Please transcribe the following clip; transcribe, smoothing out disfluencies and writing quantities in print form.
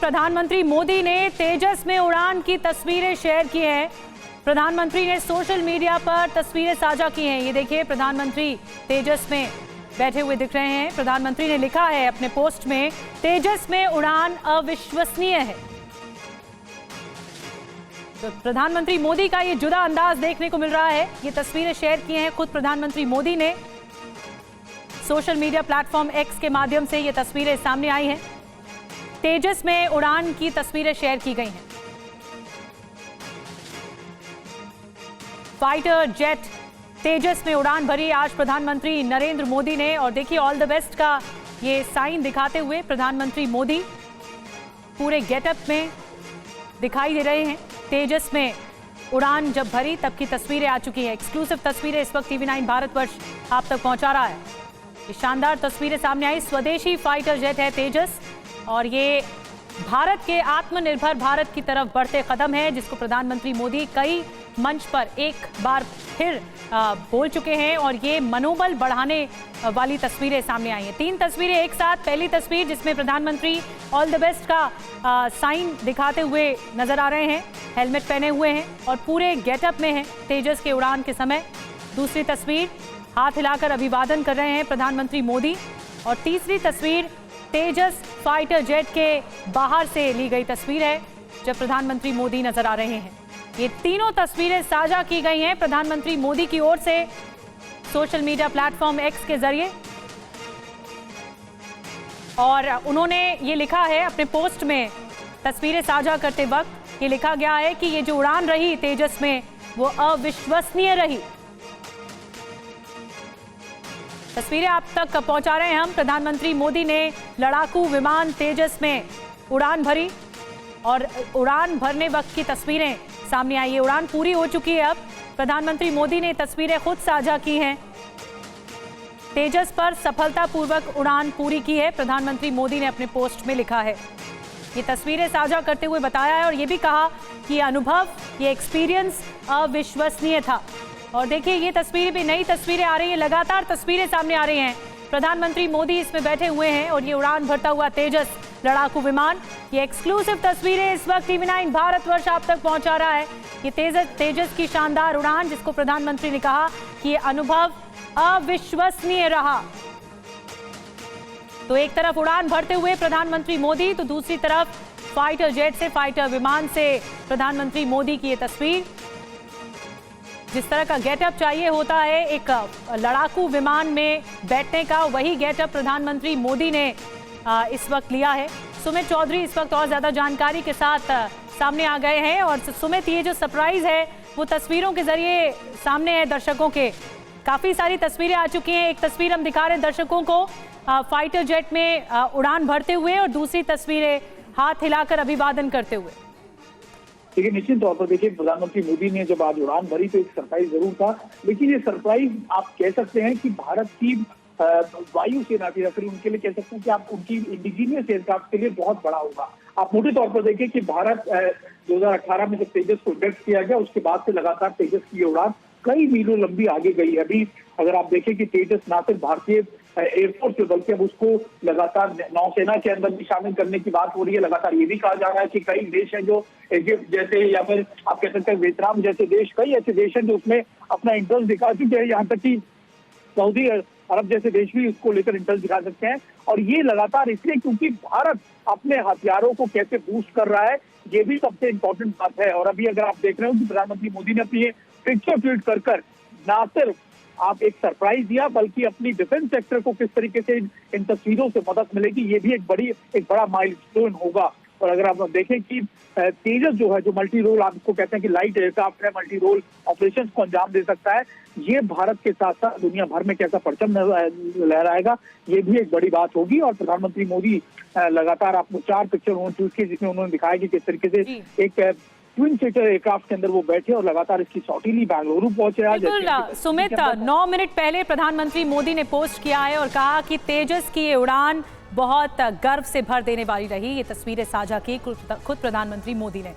प्रधानमंत्री मोदी ने तेजस में उड़ान की तस्वीरें शेयर की हैं। प्रधानमंत्री ने सोशल मीडिया पर तस्वीरें साझा की हैं। ये देखिए, प्रधानमंत्री तेजस में बैठे हुए दिख रहे हैं। प्रधानमंत्री ने लिखा है अपने पोस्ट में, तेजस में उड़ान अविश्वसनीय है। तो प्रधानमंत्री मोदी का ये जुदा अंदाज देखने को मिल रहा है। ये तस्वीरें शेयर की हैं खुद प्रधानमंत्री मोदी ने। सोशल मीडिया प्लेटफॉर्म एक्स के माध्यम से ये तस्वीरें सामने आई हैं। तेजस में उड़ान की तस्वीरें शेयर की गई हैं। फाइटर जेट तेजस में उड़ान भरी आज प्रधानमंत्री नरेंद्र मोदी ने। और देखिए, ऑल द बेस्ट का ये साइन दिखाते हुए प्रधानमंत्री मोदी पूरे गेटअप में दिखाई दे रहे हैं। तेजस में उड़ान जब भरी तब की तस्वीरें आ चुकी हैं। एक्सक्लूसिव तस्वीरें इस वक्त TV9 भारतवर्ष आप तक पहुंचा रहा है। ये शानदार तस्वीरें सामने आई। स्वदेशी फाइटर जेट है तेजस, और ये भारत के आत्मनिर्भर भारत की तरफ बढ़ते कदम है, जिसको प्रधानमंत्री मोदी कई मंच पर एक बार फिर बोल चुके हैं। और ये मनोबल बढ़ाने वाली तस्वीरें सामने आई हैं। 3 तस्वीरें एक साथ। पहली तस्वीर जिसमें प्रधानमंत्री ऑल द बेस्ट का साइन दिखाते हुए नजर आ रहे हैं, हेलमेट पहने हुए हैं और पूरे गेटअप में हैं तेजस के उड़ान के समय। दूसरी तस्वीर, हाथ हिलाकर अभिवादन कर रहे हैं प्रधानमंत्री मोदी। और तीसरी तस्वीर तेजस फाइटर जेट के बाहर से ली गई तस्वीर है, जब प्रधानमंत्री मोदी नजर आ रहे हैं। ये तीनों तस्वीरें साझा की गई हैं प्रधानमंत्री मोदी की ओर से सोशल मीडिया प्लेटफॉर्म एक्स के जरिए। और उन्होंने ये लिखा है अपने पोस्ट में, तस्वीरें साझा करते वक्त ये लिखा गया है कि ये जो उड़ान रही तेजस में वो अविश्वसनीय रही। तस्वीरें आप तक पहुंचा रहे हैं हम। प्रधानमंत्री मोदी ने लड़ाकू विमान तेजस में उड़ान भरी और उड़ान भरने वक्त की तस्वीरें सामने आई। ये उड़ान पूरी हो चुकी है। अब प्रधानमंत्री मोदी ने तस्वीरें खुद साझा की हैं। तेजस पर सफलतापूर्वक उड़ान पूरी की है, प्रधानमंत्री मोदी ने अपने पोस्ट में लिखा है। ये तस्वीरें साझा करते हुए बताया है और ये भी कहा कि ये अनुभव, ये एक्सपीरियंस अविश्वसनीय था। और देखिए, ये तस्वीरें भी, नई तस्वीरें आ रही हैं, लगातार तस्वीरें सामने आ रही हैं। प्रधानमंत्री मोदी इसमें बैठे हुए हैं और ये उड़ान भरता हुआ तेजस लड़ाकू विमान। ये एक्सक्लूसिव तस्वीरें इस वक्त TV9 भारतवर्ष आप तक पहुंचा रहा है। ये तेजस की शानदार उड़ान, जिसको प्रधानमंत्री ने कहा कि ये अनुभव अविश्वसनीय रहा। तो एक तरफ उड़ान भरते हुए प्रधानमंत्री मोदी, तो दूसरी तरफ फाइटर जेट से, फाइटर विमान से प्रधानमंत्री मोदी की ये तस्वीर। जिस तरह का गेटअप चाहिए होता है एक लड़ाकू विमान में बैठने का, वही गेटअप प्रधानमंत्री मोदी ने इस वक्त लिया है। सुमित चौधरी इस वक्त और ज्यादा जानकारी के साथ सामने आ गए हैं। और सुमित, ये जो सरप्राइज है वो तस्वीरों के जरिए सामने है दर्शकों के। काफी सारी तस्वीरें आ चुकी हैं। एक तस्वीर हम दिखा रहे हैं दर्शकों को फाइटर जेट में उड़ान भरते हुए, और दूसरी तस्वीरें हाथ हिलाकर अभिवादन करते हुए। देखिए, निश्चित तौर पर देखिए, प्रधानमंत्री मोदी ने जब आज उड़ान भरी तो एक सरप्राइज जरूर था। लेकिन ये सरप्राइज आप कह सकते हैं कि भारत की वायुसेना की, या फिर उनके लिए कह सकते हैं कि आप उनकी इंडिजीनियस एयरक्राफ्ट के लिए बहुत बड़ा होगा। आप मोटे तौर पर देखिए कि भारत 2018 में जब तेजस को इंडक्ट किया गया, उसके बाद से लगातार तेजस की उड़ान कई मीलों लंबी आगे गई है। अभी अगर आप देखें कि तेजस ना सिर्फ भारतीय एयरफोर्स से, बल्कि अब उसको लगातार नौसेना के अंदर भी शामिल करने की बात हो रही है। लगातार ये भी कहा जा रहा है कि कई देश हैं जो इजिप्ट जैसे, या फिर आप कह सकते हैं वियतनाम जैसे देश, कई ऐसे देश हैं जो उसमें अपना इंटरेस्ट दिखा चुके हैं। यहाँ तक कि सऊदी अरब जैसे देश भी उसको लेकर इंटरेस्ट दिखा सकते हैं। और ये लगातार इसलिए क्योंकि भारत अपने हथियारों को कैसे बूस्ट कर रहा है, ये भी सबसे इंपॉर्टेंट बात है। और अभी अगर आप देख रहे हो कि प्रधानमंत्री मोदी ने अपनी पिक्चर ट्वीट कर ना सिर्फ आप एक सरप्राइज दिया, बल्कि अपनी डिफेंस सेक्टर को किस तरीके से इन तस्वीरों से मदद मिलेगी, ये भी एक बड़ा माइलस्टोन होगा। और अगर आप देखें कि तेजस जो है, जो मल्टी रोल, आप इसको कहते हैं कि लाइट एयरक्राफ्ट है, मल्टी रोल ऑपरेशंस को अंजाम दे सकता है, ये भारत के साथ साथ दुनिया भर में कैसा परचम लहराएगा, ये भी एक बड़ी बात होगी। और प्रधानमंत्री मोदी लगातार, आपको 4 पिक्चर उन्होंने चूज की जिसमें उन्होंने दिखाया कि किस तरीके से एक ट्विन सीटर एयरक्राफ्ट के अंदर वो बैठे और लगातार इसकी सौतीली बेंगलुरु पहुंचे। आज सुमित, 9 मिनट पहले प्रधानमंत्री मोदी ने पोस्ट किया है और कहा कि तेजस की ये उड़ान बहुत गर्व से भर देने वाली रही। ये तस्वीरें साझा की खुद प्रधानमंत्री मोदी ने।